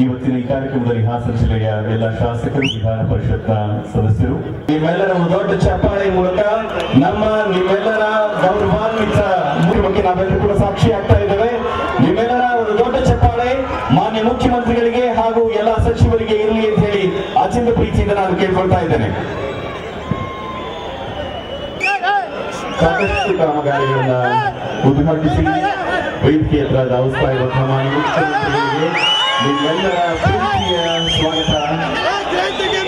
ಇವತ್ತಿನ ಈ ಕಾರ್ಯಕ್ರಮದಲ್ಲಿ ಹಾಸನ ಜಿಲ್ಲೆಯ ಎಲ್ಲ ಶಾಸಕರು, ವಿಧಾನ ಪರಿಷತ್ನ ಸದಸ್ಯರು, ನಿಮ್ಮೆಲ್ಲರ ದೊಡ್ಡ ಚಪ್ಪಾಳೆ ಮೂಲಕ ನಿಮ್ಮೆಲ್ಲರ ಗೌರವಾನ್ವಿತ ಬಗ್ಗೆ ನಾವೆಲ್ಲರೂ ಕೂಡ ಸಾಕ್ಷಿ ಆಗ್ತಾ ಇದ್ದೇವೆ. ನಿಮ್ಮೆಲ್ಲರ ಒಂದು ದೊಡ್ಡ ಚಪ್ಪಾಳೆ ಮಾನ್ಯ ಮುಖ್ಯಮಂತ್ರಿಗಳಿಗೆ ಹಾಗೂ ಎಲ್ಲ ಸಚಿವರಿಗೆ ಇರಲಿ ಅಂತ ಹೇಳಿ ಅತ್ಯಂತ ಪ್ರೀತಿಯಿಂದ ನಾನು ಕೇಳ್ಕೊಳ್ತಾ ಇದ್ದೇನೆ. ಸಾಕಷ್ಟು ಕಾಮಗಾರಿಗಳನ್ನ ಉದ್ಘಾಟಿಸಿ ವೇದಿಕೆ ಹತ್ರ ಧಾವಿಸ್ತಾ ಇರುವಂತಹ ಮಾನ್ಯ ಮುಖ್ಯಮಂತ್ರಿಗಳಿಗೆ ನಿಮ್ಮೆಲ್ಲರ ಪ್ರೀತಿಯ ಸ್ವಾಗತ.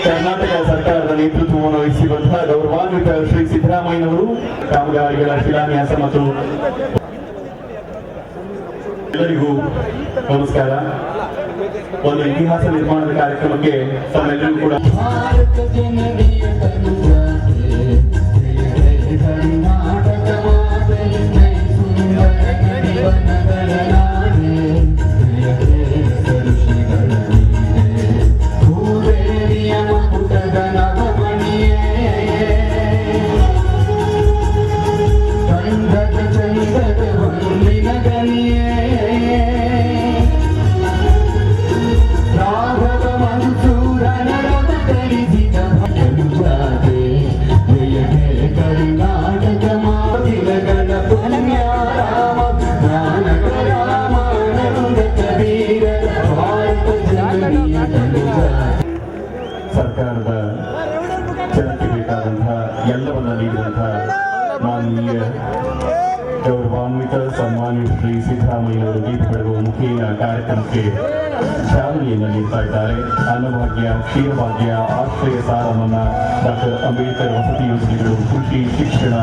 ಕರ್ನಾಟಕ ಸರ್ಕಾರದ ನೇತೃತ್ವವನ್ನು ವಹಿಸಿರುವಂತಹ ಗೌರವಾನ್ವಿತ ಶ್ರೀ ಸಿದ್ದರಾಮಯ್ಯನವರು ಕಾಮಗಾರಿಗಳ ಶಿಲಾನ್ಯಾಸ ಮತ್ತು ಎಲ್ಲರಿಗೂ ನಮಸ್ಕಾರ. ಒಂದು ಇತಿಹಾಸ ನಿರ್ಮಾಣದ ಕಾರ್ಯಕ್ರಮಕ್ಕೆ ತಮ್ಮೆಲ್ಲರೂ ಕೂಡ ಸರ್ಕಾರದ ಜನಕ್ಕೆ ಬೇಕಾದಂತಹ ಎಲ್ಲವನ್ನ ನೀಡಿದಂತಹ ಮಾನನೀಯ ಗೌರವಾನ್ವಿತ ಸನ್ಮಾನ್ಯ ಶ್ರೀ ಸಿದ್ದರಾಮಯ್ಯನವರು ಗೀತ ಬೆಳಗುವ ಮುಖೇನ ಕಾರ್ಯಕ್ರಮಕ್ಕೆ ಚಾಲನೆಯನ್ನು ನೀಡ್ತಾ ಇದ್ದಾರೆ. ಅನ್ನಭಾಗ್ಯ, ಕ್ಷೀರಭಾಗ್ಯ, ಆಶ್ರಯ ಸಾಲಮನ್ನಾ, ಡಾಕ್ಟರ್ ಅಂಬೇಡ್ಕರ್ ವಸತಿ ಯೋಜನೆಗಳು, ಕೃಷಿ, ಶಿಕ್ಷಣ,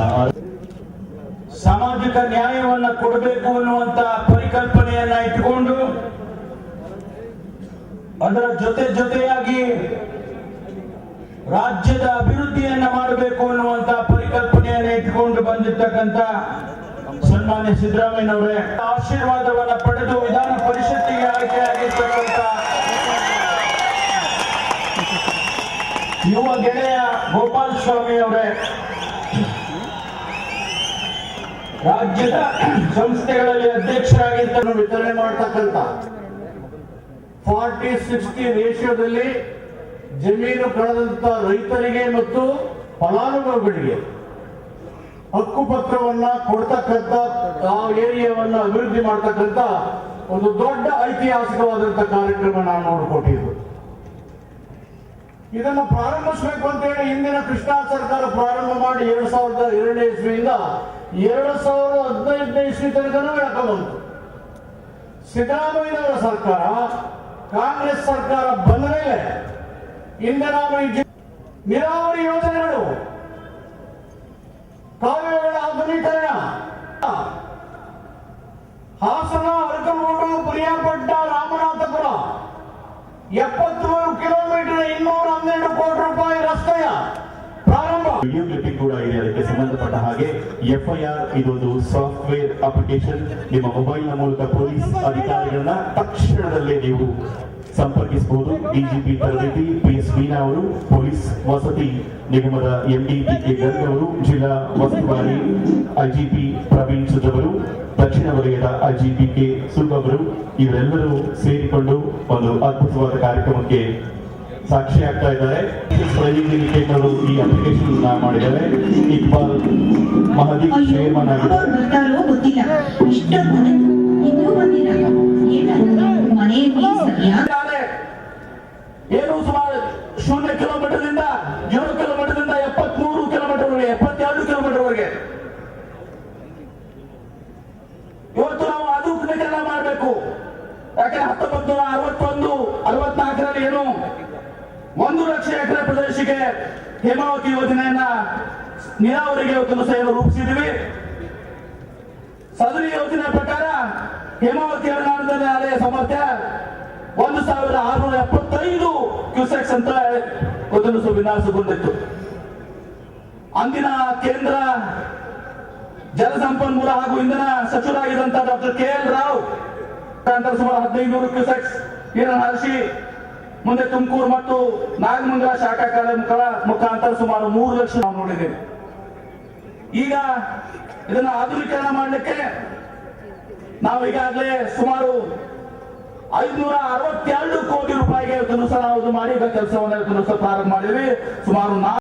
ಸಾಮಾಜಿಕ ನ್ಯಾಯವನ್ನ ಕೊಡಬೇಕು ಅನ್ನುವಂತ ಪರಿಕಲ್ಪನೆಯನ್ನ ಇಟ್ಟುಕೊಂಡು ಅದರ ಜೊತೆಯಾಗಿ ರಾಜ್ಯದ ಅಭಿವೃದ್ಧಿಯನ್ನ ಮಾಡಬೇಕು ಅನ್ನುವಂತ ಪರಿಕಲ್ಪನೆಯನ್ನ ಇಟ್ಟುಕೊಂಡು ಬಂದಿರ್ತಕ್ಕಂಥ ಸನ್ಮಾನ್ಯ ಸಿದ್ದರಾಮಯ್ಯನವರೇ ಆಶೀರ್ವಾದವನ್ನ ಪಡೆದು ವಿಧಾನ ಪರಿಷತ್ತಿಗೆ ಆಯ್ಕೆಯಾಗಿರ್ತಕ್ಕಂಥ ಯುವ ಗೆಳೆಯ ಗೋಪಾಲ ಸ್ವಾಮಿ ಅವರೇ, ರಾಜ್ಯದ ಸಂಸ್ಥೆಗಳಲ್ಲಿ ಅಧ್ಯಕ್ಷರಾಗಿದ್ದ ವಿತರಣೆ ಮಾಡತಕ್ಕಂಥ 40-60 ರೇಷಿಯೋದಲ್ಲಿ ಜಮೀನು ಕಳೆದಂತ ರೈತರಿಗೆ ಮತ್ತು ಫಲಾನುಭವಿಗಳಿಗೆ ಹಕ್ಕುಪತ್ರವನ್ನ ಕೊಡ್ತಕ್ಕಂಥ ಆ ಏರಿಯಾವನ್ನ ಅಭಿವೃದ್ಧಿ ಮಾಡ್ತಕ್ಕಂಥ ಒಂದು ದೊಡ್ಡ ಐತಿಹಾಸಿಕವಾದಂತ ಕಾರ್ಯಕ್ರಮ ನಾವು ನೋಡಿಕೊಟ್ಟಿದ್ದು. ಇದನ್ನು ಪ್ರಾರಂಭಿಸಬೇಕು ಅಂತ ಹೇಳಿ ಹಿಂದಿನ ಕೃಷ್ಣ ಸರ್ಕಾರ ಪ್ರಾರಂಭ ಮಾಡಿ 2002 ಇಸ್ವಿಯಿಂದ 2015 ಇಸ್ವಿ ತನಕನೂ ಬಂತು. ಸಿದ್ದರಾಮಯ್ಯನವರ ಸರ್ಕಾರ, ಕಾಂಗ್ರೆಸ್ ಸರ್ಕಾರ ಬಂದ ಮೇಲೆ ಇಂದಿನ ನೀರಾವರಿ ಯೋಜನೆಗಳು, ಕಾಲುವೆಗಳ ಆಧುನೀಕರಣ, ಹಾಸನ, ಅರಕಲಗೂಡು, ಪ್ರಿಯಾಪಟ್ಟ, ರಾಮನಾಥಪುರ 73 ಕಿಲೋಮೀಟರ್ 212 ಕೋಟಿ ರೂಪಾಯಿ ರಸ್ತೆಯ ಪ್ರಾರಂಭ. ವಿಡಿಯೋ ಕ್ಲಿಪ್ಪಿಂಗ್ ಕೂಡ ಇದೆ. ಅದಕ್ಕೆ ಸಂಬಂಧಪಟ್ಟ ಹಾಗೆ FIR ಇದೊಂದು ಸಾಫ್ಟ್ವೇರ್ ಅಪ್ಲಿಕೇಶನ್. ನಿಮ್ಮ ಮೊಬೈಲ್ನ ಮೂಲಕ ಪೊಲೀಸ್ ಅಧಿಕಾರಿಗಳನ್ನ ತಕ್ಷಣದಲ್ಲೇ ನೀವು ಸಂಪರ್ಕಿಸಬಹುದು. DGP ತರಬೇತಿ PS ಮೀನಾ ಅವರು, ಪೊಲೀಸ್ ವಸತಿ ನಿಗಮದ MD PK ಗರ್ಗ್ ಅವರು, ಜಿಲ್ಲಾ ಉಸ್ತುವಾರಿ IGP ಪ್ರವೀಣ್ ಸುದ್ ಅವರು, ದಕ್ಷಿಣ ವಲಯದ IGP K ಸುಲ್ಬ್ ಅವರು, ಇವರೆಲ್ಲರೂ ಸೇರಿಕೊಂಡು ಒಂದು ಅದ್ಭುತವಾದ ಕಾರ್ಯಕ್ರಮಕ್ಕೆ ಸಾಕ್ಷಿ ಆಗ್ತಾ ಇದ್ದಾರೆ. ಅವರು ಈ ಅಪ್ಲಿಕೇಶನ್ ಮಾಡಿದ್ದಾರೆ. ಇಕ್ಬಾಲ್ ಮಹದಿ ಚೇರ್ಮನ್ ಆಗಿದ್ದಾರೆ. ಏನು ಸುಮಾರು 0 ಕಿಲೋಮೀಟರ್ದಿಂದ 7 ಕಿಲೋಮೀಟರ್ದಿಂದ 73 ಕಿಲೋಮೀಟರ್ ವರೆಗೆ, 72 ಕಿಲೋಮೀಟರ್ ವರೆಗೆ ಇವತ್ತು ನಾವು ಆಧುನೀಕರಣ ಮಾಡಬೇಕು. ಯಾಕಂದ್ರೆ 1961-64ರಲ್ಲಿ ಏನು 1 ಲಕ್ಷ ಎಕರೆ ಪ್ರದೇಶಕ್ಕೆ ಹೇಮಾವತಿ ಯೋಜನೆಯನ್ನ ನೀರಾವರಿಗೆ ಇವತ್ತು ರೂಪಿಸಿದ್ವಿ. ಸದರಿ ಯೋಜನೆ ಪ್ರಕಾರ ಹೇಮಾವತಿ ಅನುದಾನದಲ್ಲಿ ಅದೇ ಸಾಮರ್ಥ್ಯ 1675 ಕ್ಯೂಸೆಕ್ಸ್ ಅಂತ ಒಂದು ವಿನ್ಯಾಸಗೊಂಡಿತ್ತು. ಅಂದಿನ ಕೇಂದ್ರ ಜಲಸಂಪನ್ಮೂಲ ಹಾಗೂ ಇಂಧನ ಸಚಿವರಾಗಿದ್ದಂತ ಡಾಕ್ಟರ್ KL ರಾವ್ ಸುಮಾರು 1500 ಕ್ಯೂಸೆಕ್ಸ್ ನೀರನ್ನು ಹರಿಸಿ ಮುಂದೆ ತುಮಕೂರು ಮತ್ತು ನಾಗಮಂಗಲ ಶಾಖಾ ಕಾರ್ಯಕ್ರಮಗಳ ಮುಖಾಂತರ ಸುಮಾರು 3 ಲಕ್ಷ ನಾವು ನೋಡಿದ್ದೇವೆ. ಈಗ ಇದನ್ನು ಆಧುನೀಕರಣ ಮಾಡಲಿಕ್ಕೆ ನಾವು ಈಗಾಗಲೇ ಸುಮಾರು 562 ಕೋಟಿ ರೂಪಾಯಿಗೆ ಇವತ್ತು ಸಹ ನಾವು ಇದು ಮಾಡಿ ಈಗ ಕೆಲಸವನ್ನು ಇವತ್ತು ಪ್ರಾರಂಭ ಮಾಡಿದ್ವಿ. ಸುಮಾರು